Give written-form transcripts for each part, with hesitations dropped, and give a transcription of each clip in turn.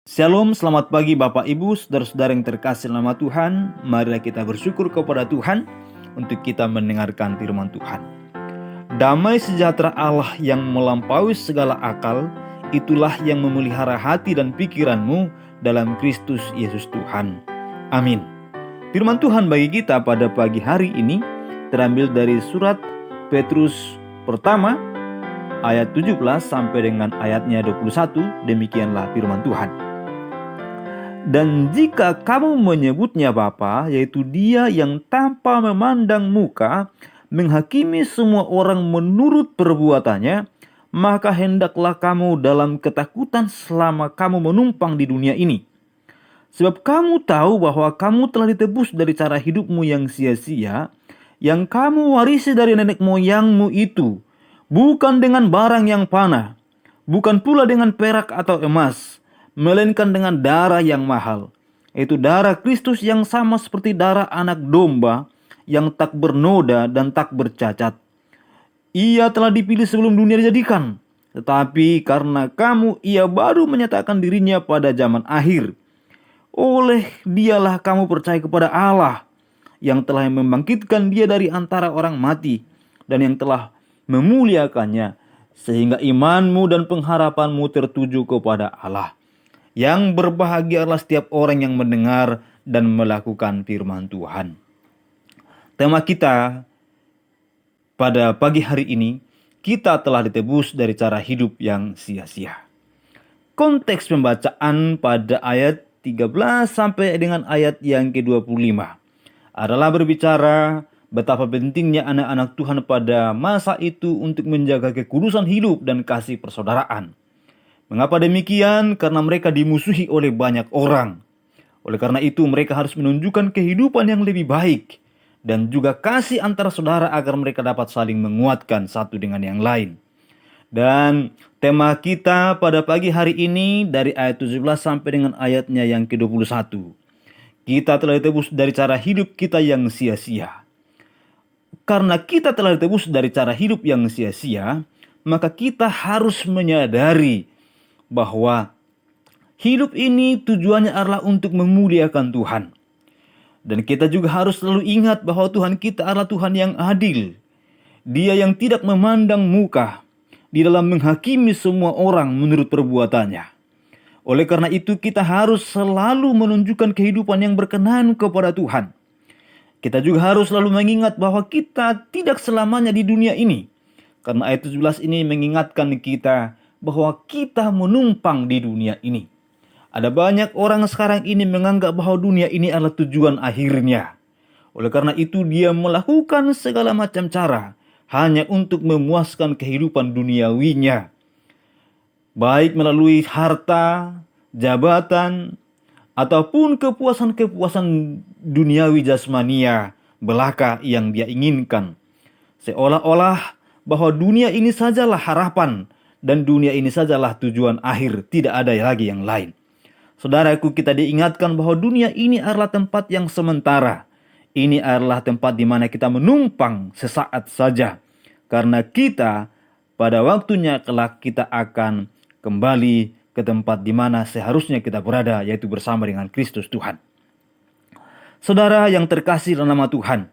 Shalom, selamat pagi Bapak Ibu, saudara-saudara yang terkasih nama Tuhan. Marilah kita bersyukur kepada Tuhan untuk kita mendengarkan firman Tuhan. Damai sejahtera Allah yang melampaui segala akal, itulah yang memelihara hati dan pikiranmu dalam Kristus Yesus Tuhan. Amin. Firman Tuhan bagi kita pada pagi hari ini terambil dari surat Petrus pertama ayat 17 sampai dengan ayatnya 21. Demikianlah firman Tuhan. Dan jika kamu menyebutnya Bapa, yaitu Dia yang tanpa memandang muka menghakimi semua orang menurut perbuatannya, maka hendaklah kamu dalam ketakutan selama kamu menumpang di dunia ini. Sebab kamu tahu bahwa kamu telah ditebus dari cara hidupmu yang sia-sia, yang kamu warisi dari nenek moyangmu itu, bukan dengan barang yang panah, bukan pula dengan perak atau emas, melainkan dengan darah yang mahal, yaitu darah Kristus yang sama seperti darah anak domba yang tak bernoda dan tak bercacat. Ia telah dipilih sebelum dunia dijadikan, tetapi karena kamu ia baru menyatakan dirinya pada zaman akhir. Oleh Dialah kamu percaya kepada Allah yang telah membangkitkan Dia dari antara orang mati dan yang telah memuliakannya, sehingga imanmu dan pengharapanmu tertuju kepada Allah. Yang berbahagialah setiap orang yang mendengar dan melakukan firman Tuhan. Tema kita pada pagi hari ini, kita telah ditebus dari cara hidup yang sia-sia. Konteks pembacaan pada ayat 13 sampai dengan ayat yang ke-25 adalah berbicara betapa pentingnya anak-anak Tuhan pada masa itu untuk menjaga kekudusan hidup dan kasih persaudaraan. Mengapa demikian? Karena mereka dimusuhi oleh banyak orang. Oleh karena itu mereka harus menunjukkan kehidupan yang lebih baik dan juga kasih antara saudara agar mereka dapat saling menguatkan satu dengan yang lain. Dan tema kita pada pagi hari ini dari ayat 17 sampai dengan ayatnya yang ke-21. Kita telah ditebus dari cara hidup kita yang sia-sia. Karena kita telah ditebus dari cara hidup yang sia-sia, maka kita harus menyadari bahwa hidup ini tujuannya adalah untuk memuliakan Tuhan. Dan kita juga harus selalu ingat bahwa Tuhan kita adalah Tuhan yang adil. Dia yang tidak memandang muka di dalam menghakimi semua orang menurut perbuatannya. Oleh karena itu kita harus selalu menunjukkan kehidupan yang berkenan kepada Tuhan. Kita juga harus selalu mengingat bahwa kita tidak selamanya di dunia ini. Karena ayat 17 ini mengingatkan kita bahwa kita menumpang di dunia ini. Ada banyak orang sekarang ini menganggap bahwa dunia ini adalah tujuan akhirnya. Oleh karena itu dia melakukan segala macam cara hanya untuk memuaskan kehidupan duniawinya. Baik melalui harta, jabatan, ataupun kepuasan-kepuasan duniawi jasmania belaka yang dia inginkan. Seolah-olah bahwa dunia ini sajalah harapan dan dunia ini sajalah tujuan akhir, tidak ada lagi yang lain. Saudaraku, kita diingatkan bahwa dunia ini adalah tempat yang sementara. Ini adalah tempat di mana kita menumpang sesaat saja. Karena kita pada waktunya kelak kita akan kembali ke tempat di mana seharusnya kita berada, yaitu bersama dengan Kristus Tuhan. Saudara yang terkasih dalam nama Tuhan,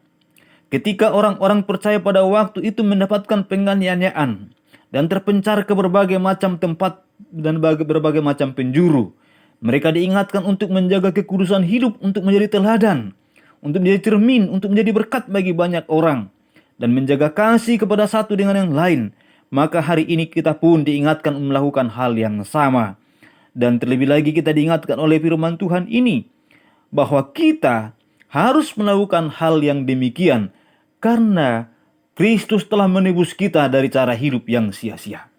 ketika orang-orang percaya pada waktu itu mendapatkan penganiayaan dan terpencar ke berbagai macam tempat dan berbagai macam penjuru, mereka diingatkan untuk menjaga kekudusan hidup, untuk menjadi teladan, untuk menjadi cermin, untuk menjadi berkat bagi banyak orang, dan menjaga kasih kepada satu dengan yang lain. Maka hari ini kita pun diingatkan melakukan hal yang sama. Dan terlebih lagi kita diingatkan oleh firman Tuhan ini, bahwa kita harus melakukan hal yang demikian, karena Kristus telah menebus kita dari cara hidup yang sia-sia.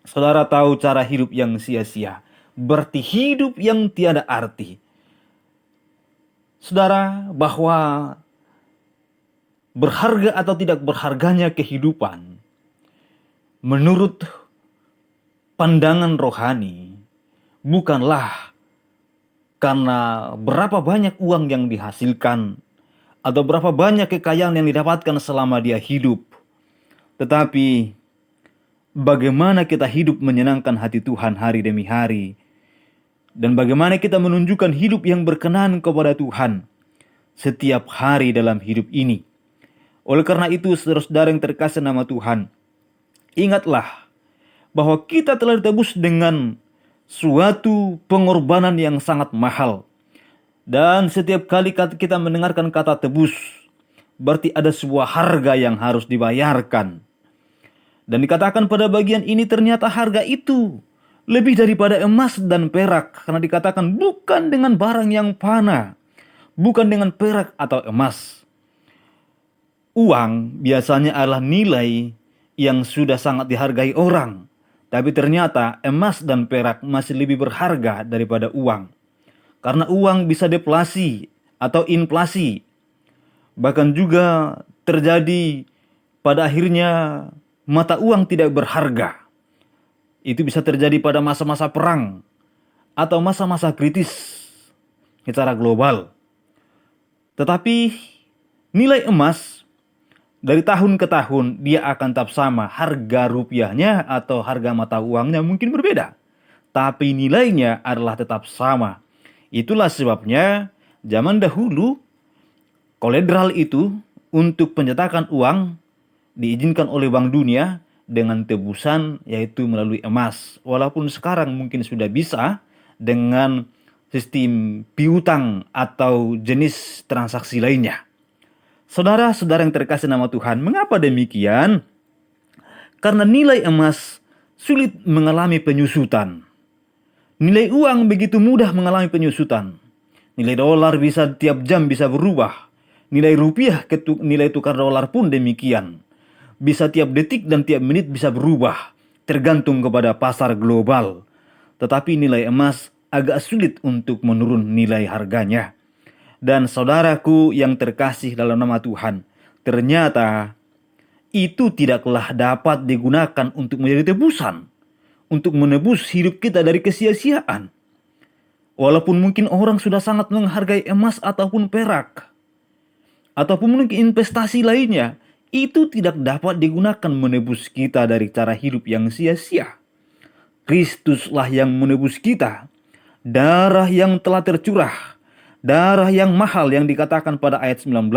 Saudara tahu cara hidup yang sia-sia berarti hidup yang tiada arti. Saudara, bahwa berharga atau tidak berharganya kehidupan menurut pandangan rohani bukanlah karena berapa banyak uang yang dihasilkan atau berapa banyak kekayaan yang didapatkan selama dia hidup, tetapi bagaimana kita hidup menyenangkan hati Tuhan hari demi hari dan bagaimana kita menunjukkan hidup yang berkenan kepada Tuhan setiap hari dalam hidup ini. Oleh karena itu, saudara-saudara yang terkasih nama Tuhan, ingatlah bahwa kita telah ditebus dengan suatu pengorbanan yang sangat mahal. Dan setiap kali kita mendengarkan kata tebus, berarti ada sebuah harga yang harus dibayarkan. Dan dikatakan pada bagian ini ternyata harga itu lebih daripada emas dan perak. Karena dikatakan bukan dengan barang yang fana, bukan dengan perak atau emas. Uang biasanya adalah nilai yang sudah sangat dihargai orang. Tapi ternyata emas dan perak masih lebih berharga daripada uang. Karena uang bisa deflasi atau inflasi. Bahkan juga terjadi pada akhirnya mata uang tidak berharga. Itu bisa terjadi pada masa-masa perang atau masa-masa kritis secara global. Tetapi nilai emas dari tahun ke tahun dia akan tetap sama. Harga rupiahnya atau harga mata uangnya mungkin berbeda, tapi nilainya adalah tetap sama. Itulah sebabnya zaman dahulu kolateral itu untuk pencetakan uang diizinkan oleh Bank Dunia dengan tebusan yaitu melalui emas. Walaupun sekarang mungkin sudah bisa dengan sistem piutang atau jenis transaksi lainnya. Saudara-saudara yang terkasih nama Tuhan, mengapa demikian? Karena nilai emas sulit mengalami penyusutan. Nilai uang begitu mudah mengalami penyusutan. Nilai dolar bisa tiap jam bisa berubah. Nilai rupiah nilai tukar dolar pun demikian. Bisa tiap detik dan tiap menit bisa berubah, tergantung kepada pasar global. Tetapi nilai emas agak sulit untuk menurun nilai harganya. Dan saudaraku yang terkasih dalam nama Tuhan, ternyata itu tidaklah dapat digunakan untuk menjadi tebusan, untuk menebus hidup kita dari kesia-siaan. Walaupun mungkin orang sudah sangat menghargai emas ataupun perak, ataupun mungkin investasi lainnya, itu tidak dapat digunakan menebus kita dari cara hidup yang sia-sia. Kristuslah yang menebus kita. Darah yang telah tercurah, darah yang mahal yang dikatakan pada ayat 19.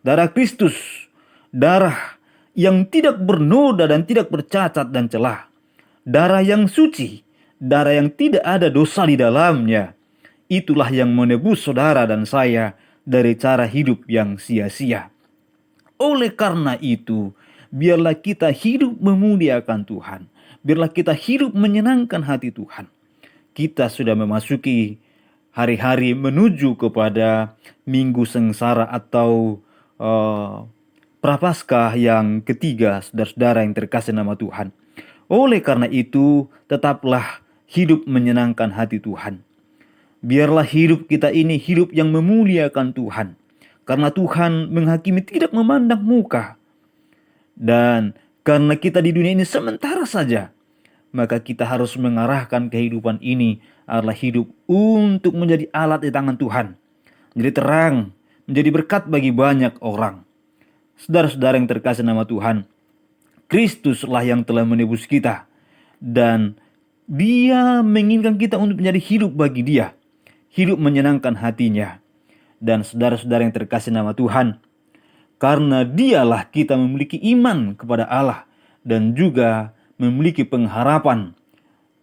Darah Kristus, darah yang tidak bernoda dan tidak bercacat dan celah. Darah yang suci, darah yang tidak ada dosa di dalamnya. Itulah yang menebus saudara dan saya dari cara hidup yang sia-sia. Oleh karena itu, biarlah kita hidup memuliakan Tuhan. Biarlah kita hidup menyenangkan hati Tuhan. Kita sudah memasuki hari-hari menuju kepada Minggu Sengsara atau Prapaskah yang ketiga, saudara-saudara yang terkasih nama Tuhan. Oleh karena itu, tetaplah hidup menyenangkan hati Tuhan. Biarlah hidup kita ini hidup yang memuliakan Tuhan. Karena Tuhan menghakimi tidak memandang muka. Dan karena kita di dunia ini sementara saja, maka kita harus mengarahkan kehidupan ini adalah hidup untuk menjadi alat di tangan Tuhan. Menjadi terang, menjadi berkat bagi banyak orang. Saudara-saudara yang terkasih nama Tuhan, Kristuslah yang telah menebus kita. Dan Dia menginginkan kita untuk menjadi hidup bagi Dia. Hidup menyenangkan hatinya. Dan saudara-saudara yang terkasih nama Tuhan, karena Dialah kita memiliki iman kepada Allah dan juga memiliki pengharapan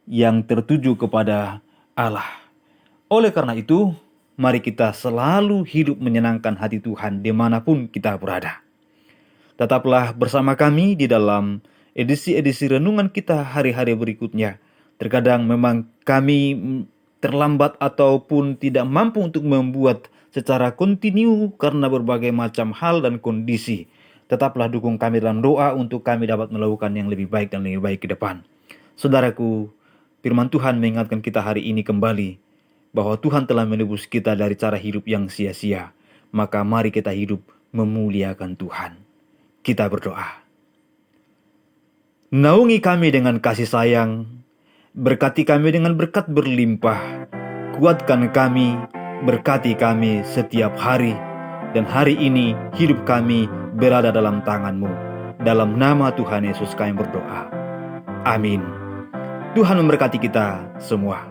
yang tertuju kepada Allah. Oleh karena itu, mari kita selalu hidup menyenangkan hati Tuhan dimanapun kita berada. Tetaplah bersama kami di dalam edisi-edisi renungan kita hari-hari berikutnya. Terkadang memang kami terlambat ataupun tidak mampu untuk membuat secara kontinu karena berbagai macam hal dan kondisi. Tetaplah dukung kami dalam doa untuk kami dapat melakukan yang lebih baik dan lebih baik ke depan. Saudaraku, firman Tuhan mengingatkan kita hari ini kembali bahwa Tuhan telah menebus kita dari cara hidup yang sia-sia. Maka mari kita hidup memuliakan Tuhan. Kita berdoa. Naungi kami dengan kasih sayang, berkati kami dengan berkat berlimpah, kuatkan kami, berkati kami setiap hari, dan hari ini hidup kami berada dalam tangan-Mu. Dalam nama Tuhan Yesus kami berdoa. Amin. Tuhan memberkati kita semua.